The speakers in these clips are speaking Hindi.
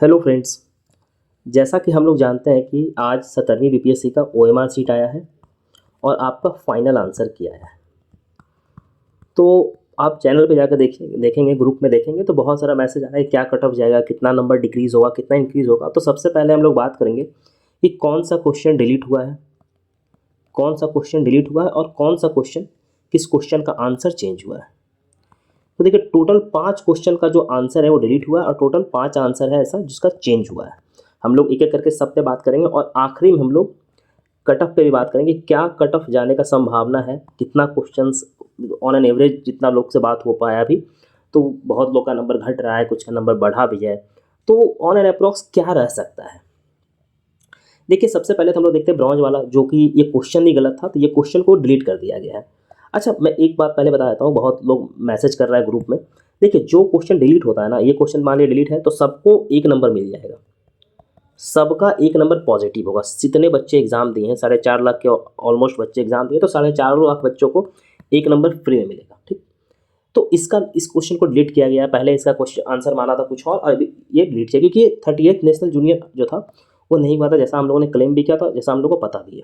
Hello friends. जैसा कि हम लोग जानते हैं कि आज 17वीं बीपीएससी का ओएमआर सीट आया है और आपका फाइनल आंसर किया है। तो आप चैनल पे जाकर देखेंगे, ग्रुप में देखेंगे तो बहुत सारा मैसेज आ रहा है, क्या कट ऑफ जाएगा, कितना नंबर डिक्रीज़ होगा, कितना इंक्रीज़ होगा। तो सबसे पहले हम लोग बात करेंगे कि कौन सा क्वेश्चन डिलीट हुआ है, कौन सा क्वेश्चन डिलीट हुआ है और कौन सा क्वेश्चन, किस क्वेश्चन का आंसर चेंज हुआ है। तो देखिए, टोटल 5 क्वेश्चन का जो आंसर है वो डिलीट हुआ है और टोटल 5 आंसर है ऐसा जिसका चेंज हुआ है। हम लोग एक एक करके सब पे बात करेंगे और आखिरी में हम लोग कट ऑफ पे भी बात करेंगे, क्या कट ऑफ जाने का संभावना है, कितना क्वेश्चंस ऑन एन एवरेज जितना लोग से बात हो पाया अभी, तो बहुत लोग का नंबर घट रहा है, कुछ का नंबर बढ़ा भी है, तो ऑन एन अप्रॉक्स क्या रह सकता है। देखिए, सबसे पहले तो हम लोग देखते हैं ब्रॉन्ज वाला, जो कि ये क्वेश्चन ही गलत था, तो ये क्वेश्चन को डिलीट कर दिया गया है। अच्छा, मैं एक बात पहले बता देता हूँ, बहुत लोग मैसेज कर रहा है ग्रुप में। देखिए, जो क्वेश्चन डिलीट होता है ना, ये क्वेश्चन मान लिया डिलीट है तो सबको 1 नंबर मिल जाएगा, सबका 1 नंबर पॉजिटिव होगा। जितने बच्चे एग्जाम दिए हैं, 4.5 लाख के ऑलमोस्ट बच्चे एग्जाम दिए, तो 4.5 लाख बच्चों को 1 नंबर फ्री में मिलेगा। ठीक, तो इस क्वेश्चन को डिलीट किया गया है। पहले इसका क्वेश्चन आंसर माना था कुछ और अभी ये डिलीट किया, क्योंकि 38th नेशनल जूनियर जो था वो नहीं हुआ था, जैसा हम लोगों ने क्लेम भी किया था, जैसा हम लोगों को पता भी है।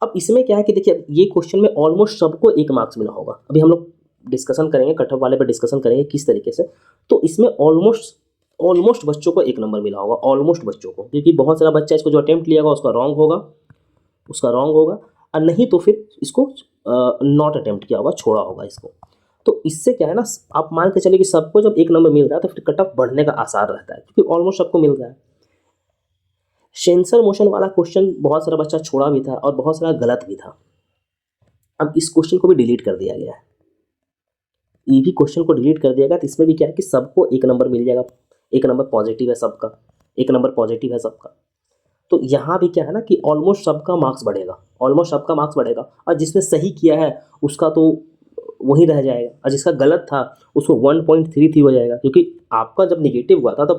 अब इसमें क्या है कि देखिए, ये क्वेश्चन में ऑलमोस्ट सबको 1 मार्क्स मिला होगा। अभी हम लोग डिस्कशन करेंगे, कट ऑफ वाले पे डिस्कशन करेंगे किस तरीके से। तो इसमें ऑलमोस्ट बच्चों को 1 नंबर मिला होगा, ऑलमोस्ट बच्चों को, क्योंकि बहुत सारा बच्चा इसको जो अटेम्प्ट लिया होगा उसका रॉन्ग होगा और नहीं तो फिर इसको नॉट अटेम्प्ट किया होगा, छोड़ा होगा इसको। तो इससे क्या है ना, आप मान के चलिए कि सबको जब 1 नंबर मिल रहा है तो फिर कट ऑफ बढ़ने का आसार रहता है, क्योंकि ऑलमोस्ट सबको मिल रहा है। सेंसर मोशन वाला क्वेश्चन बहुत सारा बच्चा छोड़ा भी था और बहुत सारा गलत भी था। अब इस क्वेश्चन को भी डिलीट कर दिया गया है, ये भी क्वेश्चन को डिलीट कर दिया गया। तो इसमें भी क्या है कि सबको 1 नंबर मिल जाएगा, 1 नंबर पॉजिटिव है सबका, 1 नंबर पॉजिटिव है सबका। तो यहाँ भी क्या है ना कि ऑलमोस्ट सबका मार्क्स बढ़ेगा, ऑलमोस्ट सबका मार्क्स बढ़ेगा, और जिसने सही किया है उसका तो वही रह जाएगा, और जिसका गलत था उसको 1.33 हो जाएगा, क्योंकि आपका जब निगेटिव हुआ था तो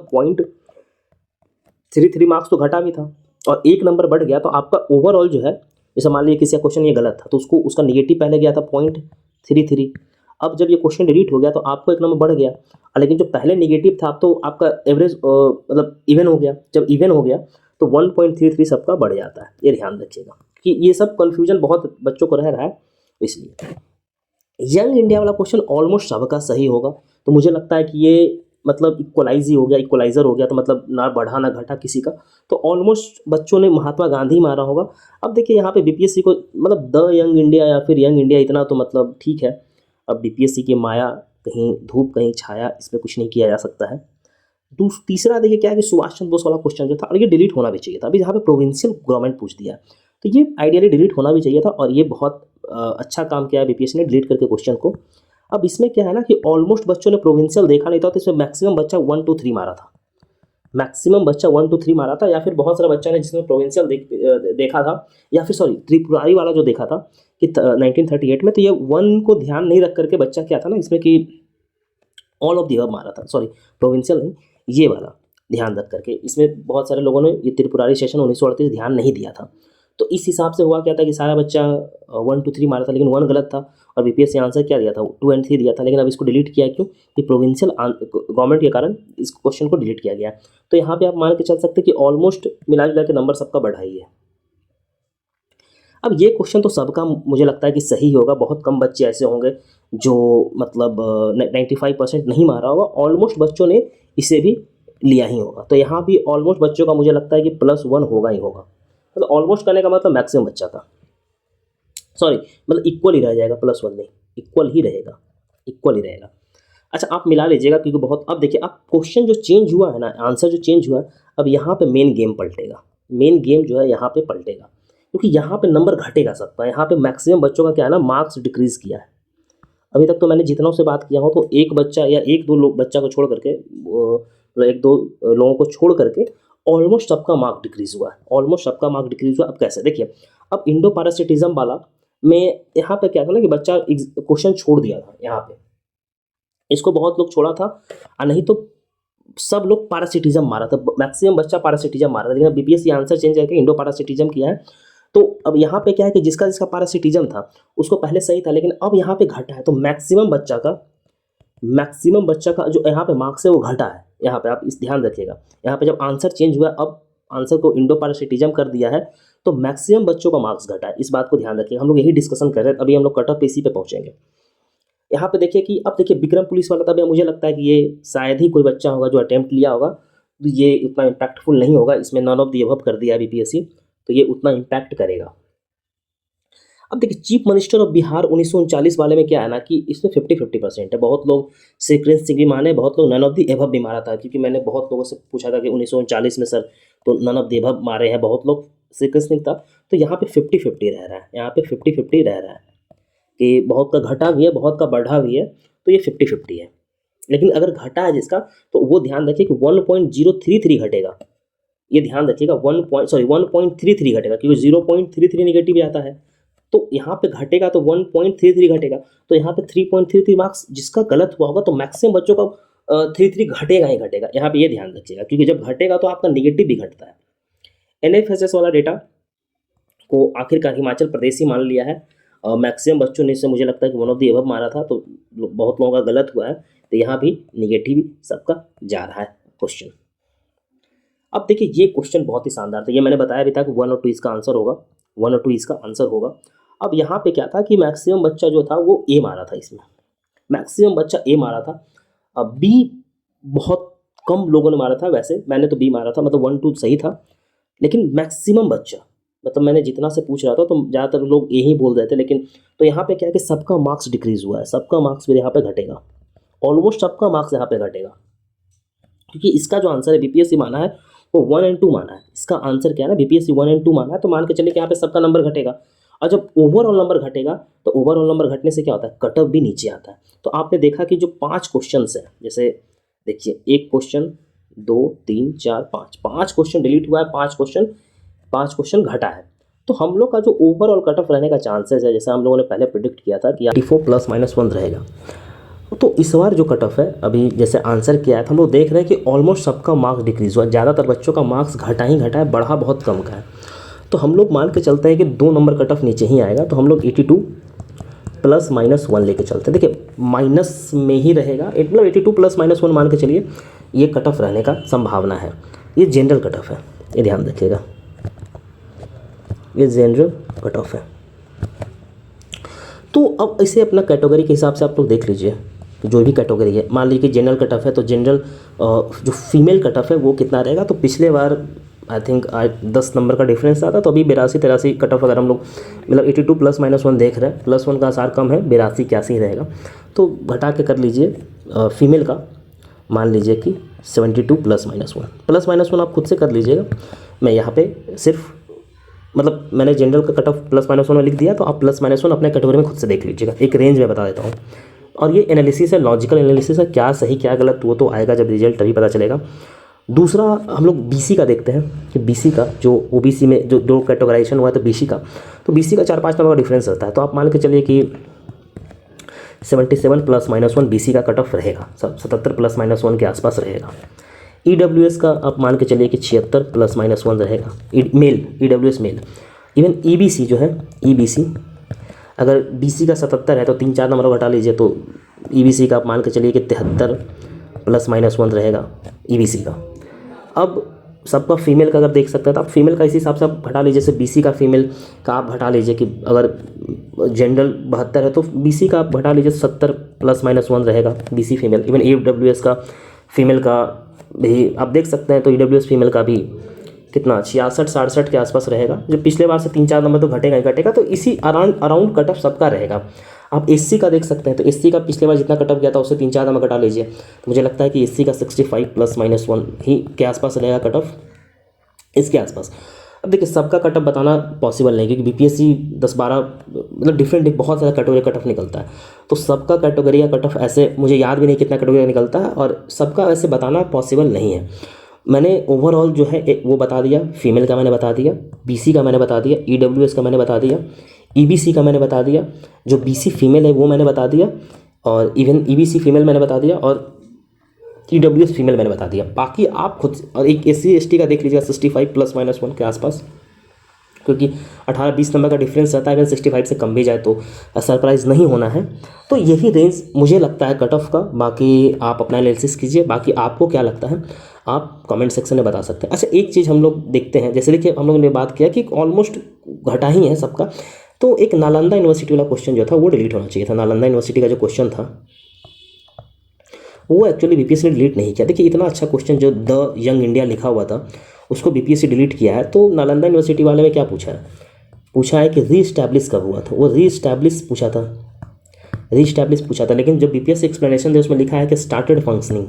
0.33 मार्क्स तो घटा भी था और 1 नंबर बढ़ गया, तो आपका ओवरऑल जो है, जैसे मान लीजिए किसी का क्वेश्चन ये गलत था तो उसको उसका निगेटिव पहले गया था 0.33। अब जब ये क्वेश्चन डिलीट हो गया तो आपको 1 नंबर बढ़ गया, लेकिन जो पहले निगेटिव था अब तो आपका एवरेज मतलब इवन हो गया। जब इवन हो गया तो 1.33 सबका बढ़ जाता है, ये ध्यान रखिएगा कि ये सब कन्फ्यूजन बहुत बच्चों को रह रहा है। इसलिए यंग इंडिया वाला क्वेश्चन ऑलमोस्ट सबका सही होगा, तो मुझे लगता है कि ये मतलब इक्वलाइज ही हो गया, इक्वलाइजर हो गया, तो मतलब ना बढ़ा ना घटा किसी का, तो ऑलमोस्ट बच्चों ने महात्मा गांधी मारा होगा। अब देखिए, यहाँ पे बीपीएससी को मतलब द यंग इंडिया या फिर यंग इंडिया इतना तो मतलब ठीक है। अब बीपीएससी की माया, कहीं धूप कहीं छाया, इसमें कुछ नहीं किया जा सकता है। तीसरा देखिए क्या है कि सुभाष चंद्र बोस वाला क्वेश्चन जो था, और ये डिलीट होना भी चाहिए था। अभी यहाँ पे प्रोविंशियल गवर्नमेंट पूछ दिया, तो ये आइडियली डिलीट होना भी चाहिए था, और ये बहुत अच्छा काम किया है बीपीएससी ने डिलीट करके क्वेश्चन को। अब इसमें क्या है ना कि ऑलमोस्ट बच्चों ने प्रोविंशियल देखा नहीं था, तो इसमें मैक्सिमम बच्चा 1 to 3 मारा था, मैक्सिमम बच्चा 1 to 3 मारा था, या फिर बहुत सारा बच्चा ने जिसने प्रोविंशियल देखा था, या फिर सॉरी त्रिपुरारी वाला जो देखा था कि 1938 में, तो ये 1 को ध्यान नहीं रख करके बच्चा क्या था ना इसमें कि ऑल ऑफ दी अबव मारा था, सॉरी प्रोविंशियल नहीं, ये वाला ध्यान रख करके। इसमें बहुत सारे लोगों ने ये त्रिपुरारी सेशन 1938 ध्यान नहीं दिया था, तो इस हिसाब से हुआ क्या था कि सारा बच्चा 1 to 3 मारा था, लेकिन 1 गलत था, और बीपीएससी आंसर क्या दिया था, 2 and 3 दिया था। लेकिन अब इसको डिलीट किया क्यों, कि प्रोविंशियल गवर्नमेंट के कारण इस क्वेश्चन को डिलीट किया गया। तो यहाँ पे आप मान के चल सकते कि ऑलमोस्ट मिला जुला के नंबर सबका बढ़ा ही है। अब ये क्वेश्चन तो सबका मुझे लगता है कि सही होगा, बहुत कम बच्चे ऐसे होंगे जो मतलब 95% नहीं मारा होगा, ऑलमोस्ट बच्चों ने इसे भी लिया ही होगा। तो यहाँ भी ऑलमोस्ट बच्चों का मुझे लगता है कि +1 होगा ही होगा, मतलब ऑलमोस्ट करने का मतलब मैक्सिमम बच्चा था, सॉरी मतलब इक्वल ही रह जाएगा, +1 नहीं, इक्वल ही रहेगा, इक्वल ही रहेगा। अच्छा, आप मिला लीजिएगा क्योंकि बहुत, अब देखिए अब क्वेश्चन जो चेंज हुआ है ना, आंसर जो चेंज हुआ है, अब यहाँ पे मेन गेम पलटेगा, मेन गेम जो है यहाँ पे पलटेगा, क्योंकि यहाँ पे नंबर घटेगा सबका। यहाँ पे मैक्सिमम बच्चों का क्या है ना, मार्क्स डिक्रीज किया है। अभी तक तो मैंने जितनों से बात किया हूँ, तो एक बच्चा या 1-2 लोग बच्चा को छोड़ करके, 1-2 लोगों को छोड़ करके ऑलमोस्ट सबका मार्क डिक्रीज हुआ है, ऑलमोस्ट सबका मार्क डिक्रीज हुआ। अब कैसे, देखिए अब इंडो पैरासिटिज्म वाला में यहाँ पे क्या था ना कि बच्चा क्वेश्चन छोड़ दिया था, यहाँ पे इसको बहुत लोग छोड़ा था, और नहीं तो सब लोग पैरासिटिज्म मारा था, मैक्सिमम बच्चा पैरासिटिज्म मारा था। लेकिन बीपीएससी आंसर चेंज करके इंडो पैरासिटिज्म किया है। तो अब यहाँ पे क्या है कि जिसका पैरासिटिज्म था उसको पहले सही था, लेकिन अब यहाँ पे घटा है, तो मैक्सिमम बच्चा का मैक्सिमम बच्चा का जो यहाँ पे मार्क्स है वो घटा है। यहाँ पे आप इस ध्यान रखिएगा, यहाँ पे जब आंसर चेंज हुआ, अब आंसर को इंडो पारासिटिज्म कर दिया है, तो मैक्सिमम बच्चों का मार्क्स घटा है। इस बात को ध्यान रखिएगा, हम लोग यही डिस्कशन कर रहे हैं। अभी हम लोग कट ऑफ इसी पे पहुंचेंगे। यहाँ पे देखिए कि अब देखिए विक्रम पुलिस वाला, तब मुझे लगता है कि ये शायद ही कोई बच्चा होगा जो अटेम्प्ट लिया होगा, तो ये उतना इम्पैक्टफुल नहीं होगा। इसमें नॉन ऑफ द अबव कर दिया है बीपीएससी, तो ये उतना इम्पैक्ट करेगा। अब देखिए चीफ मिनिस्टर ऑफ बिहार 1939 वाले में क्या है ना कि इसमें 50-50% है। बहुत लोग श्रीकृष्ण सिंह भी माने, बहुत लोग नन ऑफ द एबव भी मारा था, क्योंकि मैंने बहुत लोगों से पूछा था कि 1939 में सर तो नन ऑफ द एबव मारे हैं, बहुत लोग श्रीकृष्ण सिंह था। तो यहाँ पे 50-50 रह रहा है, यहाँ पे 50-50 रह रहा है कि बहुत का घटा भी है, बहुत का बढ़ा भी है, तो ये 50-50 है। लेकिन अगर घटा है जिसका, तो वो ध्यान रखिए कि 1.033 घटेगा। ये ध्यान रखिएगा 1.33 घटेगा, क्योंकि 0.33 निगेटिव आता है, तो यहाँ पे घटेगा तो 1.33 घटेगा। तो यहाँ पे 3.33 मार्क्स जिसका गलत हुआ होगा, तो मैक्सिमम बच्चों का 33 घटेगा ही घटेगा। यहाँ पे ये ध्यान रखिएगा, क्योंकि जब घटेगा तो आपका निगेटिव भी घटता है। NFSS वाला डेटा को आखिरकार हिमाचल प्रदेश ही मान लिया है। मैक्सिमम बच्चों ने इससे मुझे लगता है कि वन ऑफ द अबव मारा था, तो बहुत लोगों का गलत हुआ है, तो यहाँ भी निगेटिव सबका जा रहा है क्वेश्चन। अब देखिए ये क्वेश्चन बहुत ही शानदार था, ये मैंने बताया भी था कि 1 और 2 इसका आंसर होगा, 1 और 2 इसका आंसर होगा। अब यहाँ पे क्या था कि मैक्सिमम बच्चा जो था वो ए मारा था, इसमें मैक्सिमम बच्चा ए मारा था। अब बी बहुत कम लोगों ने मारा था, वैसे मैंने तो बी मारा था, मतलब 1-2 सही था, लेकिन मैक्सिमम बच्चा, मतलब मैंने जितना से पूछ रहा था तो ज़्यादातर लोग ए ही बोल रहे थे। लेकिन तो यहाँ पे क्या है कि सबका मार्क्स डिक्रीज हुआ है, सबका मार्क्स फिर यहाँ पे घटेगा, ऑलमोस्ट सबका मार्क्स यहाँ पे घटेगा, क्योंकि इसका जो आंसर है बीपीएससी माना है वो 1 और 2 माना है। इसका आंसर क्या है ना, बीपीएससी 1 और 2 माना है, तो मान के चलिए कि यहाँ पे सबका नंबर घटेगा। और जब ओवरऑल नंबर घटेगा, तो ओवरऑल नंबर घटने से क्या होता है, कट ऑफ भी नीचे आता है। तो आपने देखा कि जो 5 क्वेश्चन है, जैसे देखिए 1 क्वेश्चन 2 3 4 5 क्वेश्चन डिलीट हुआ है, 5 क्वेश्चन घटा है। तो हम लोग का जो ओवरऑल कट ऑफ रहने का चांसेस है, जैसे हम लोगों ने पहले प्रिडिक्ट किया था कि 84 +-1 रहेगा, तो इस बार जो कट ऑफ है, अभी जैसे आंसर किया है, तो हम लोग देख रहे हैं कि ऑलमोस्ट सबका मार्क्स डिक्रीज हुआ, ज़्यादातर बच्चों का मार्क्स घटा ही घटा है, बढ़ा बहुत कम का है। तो हम लोग मान के चलते हैं कि 2 नंबर कट ऑफ नीचे ही आएगा, तो हम लोग 82 +-1 लेके चलते हैं। देखिए माइनस में ही रहेगा, मतलब 82 +-1 मान के चलिए, ये कट ऑफ रहने का संभावना है। ये जनरल कट ऑफ है, ये ध्यान रखिएगा, ये जनरल कट ऑफ है। तो अब इसे अपना कैटेगरी के हिसाब से आप लोग देख लीजिए, जो भी कैटेगरी है। मान लीजिए कि जनरल कट ऑफ है, तो जनरल जो फीमेल कट ऑफ है वो कितना रहेगा, तो पिछले बार आई थिंक 10 नंबर का डिफरेंस आता, तो अभी 82-83 कट ऑफ अगर हम लोग मतलब 82 +-1 देख रहे हैं, +1 का आसार कम है, 82-81 रहेगा, तो घटा के कर लीजिए। फीमेल का मान लीजिए कि 72 +-1 आप खुद से कर लीजिएगा। मैं यहाँ पे सिर्फ मतलब मैंने जनरल का कट ऑफ +-1 में लिख दिया, तो आप +-1 अपने कैटेगरी में खुद से देख लीजिएगा, एक रेंज में बता देता हूँ। और ये एनालिसिस है, लॉजिकल एनालिसिस है, क्या सही क्या गलत वो तो आएगा जब रिजल्ट तभी पता चलेगा। दूसरा हम लोग बीसी का देखते हैं कि बीसी का जो ओबीसी में जो कैटेगराइजेशन हुआ है, तो बीसी का 4-5 नंबर का डिफरेंस रहता है। तो आप मान के चलिए कि 77 +-1 बीसी का कट ऑफ रहेगा, 77 +-1 के आसपास रहेगा। ईडब्ल्यूएस का आप मान के चलिए कि 76 +-1 रहेगा, male EWS male. Even EBC जो है, ईबीसी अगर बीसी का 77 है तो 3-4 नंबर घटा लीजिए, तो ईबीसी का आप मान के चलिए कि 73 +-1 रहेगा ईबीसी का। अब सबका फीमेल का अगर देख सकते हैं, तो आप फीमेल का इसी हिसाब से आप घटा लीजिए, जैसे बीसी का फीमेल का आप घटा लीजिए कि अगर जनरल 72 है तो बीसी का आप घटा लीजिए 70 +-1 रहेगा बीसी फीमेल। इवन ईडब्ल्यूएस का फीमेल का भी आप देख सकते हैं, तो ईडब्ल्यूएस फीमेल का भी कितना 66-67 के आसपास रहेगा, जो पिछले बार से 3-4 नंबर तो घटेगा ही घटेगा, तो इसी अराउंड कट ऑफ सबका रहेगा। आप एससी का देख सकते हैं, तो एससी का पिछले बार जितना कट ऑफ गया था उससे 3-4 नंबर घटा लीजिए, तो मुझे लगता है कि एससी का 65 +-1 ही के आसपास रहेगा कट ऑफ, इसके आसपास। अब देखिए सबका कट ऑफ बताना पॉसिबल नहीं, क्योंकि बीपीएससी 10-12 मतलब डिफरेंट बहुत सारा कैटेगरी कट ऑफ निकलता है, तो सबका कैटेगरी का कट ऑफ ऐसे मुझे याद भी नहीं कितना कैटेगरी निकलता है, और सबका ऐसे बताना पॉसिबल नहीं है। मैंने ओवरऑल जो है वो बता दिया, फीमेल का मैंने बता दिया, बीसी का मैंने बता दिया, ईडब्ल्यूएस का मैंने बता दिया, ईबीसी का मैंने बता दिया, जो बीसी फीमेल है वो मैंने बता दिया, और इवन ईबीसी फीमेल मैंने बता दिया, और ईडब्ल्यूएस फीमेल मैंने बता दिया। बाकी आप खुद, और एक एससी एसटी का देख लीजिएगा 65 +-1 के आसपास क्योंकि 18-20 नंबर का डिफरेंस रहता है, अगर 65 से कम भी जाए तो सरप्राइज़ नहीं होना है। तो यही रेंज मुझे लगता है कट ऑफ का। बाकी आप अपना एनालिसिस कीजिए, बाकी आपको क्या लगता है आप कमेंट सेक्शन में बता सकते हैं। अच्छा, एक चीज़ हम लोग देखते हैं, जैसे देखिए हम लोगों ने बात किया कि ऑलमोस्ट घटा ही है सबका, तो एक नालंदा यूनिवर्सिटी वाला क्वेश्चन जो था वो डिलीट होना चाहिए था। नालंदा यूनिवर्सिटी का जो क्वेश्चन था वो एक्चुअली बीपीएससी ने डिलीट नहीं किया। देखिए इतना अच्छा क्वेश्चन जो द यंग इंडिया लिखा हुआ था उसको बीपीएससी डिलीट किया है। तो नालंदा यूनिवर्सिटी वाले में क्या पूछा है कि रीस्टैब्लिश कब हुआ था, वो रीस्टैब्लिश पूछा था। लेकिन जब बीपीएससी एक्सप्लेनेशन थे उसमें लिखा है कि स्टार्टेड फंक्शनिंग।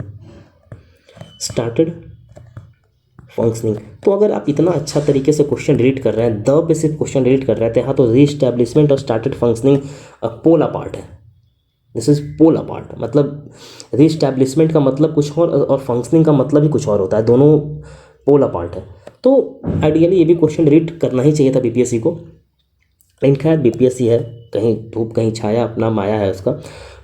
तो अगर आप इतना अच्छा तरीके से क्वेश्चन डिलीट कर रहे हैं, द पे सिर्फ क्वेश्चन डिलीट कर रहे थे, हाँ, तो रीस्टैब्लिशमेंट और स्टार्टेड फंक्शनिंग पोल अपार्ट है। दिस इज पोल अपार्ट, मतलब रीस्टैब्लिशमेंट का मतलब कुछ और फंक्शनिंग का मतलब ही कुछ और होता है, दोनों पोल अपार्ट है। तो आइडियली ये भी क्वेश्चन डिलीट करना ही चाहिए था बीपीएससी को, लेकिन खैर बीपीएससी है, कहीं धूप कहीं छाया, अपना माया है उसका।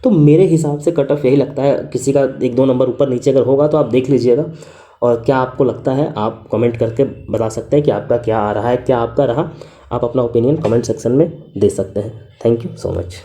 तो मेरे हिसाब से कट ऑफ यही लगता है, किसी का 1-2 नंबर ऊपर नीचे अगर होगा तो आप देख लीजिएगा। और क्या आपको लगता है आप कमेंट करके बता सकते हैं कि आपका क्या आ रहा है, क्या आपका रहा। आप अपना ओपिनियन कमेंट सेक्शन में दे सकते हैं। Thank you so much.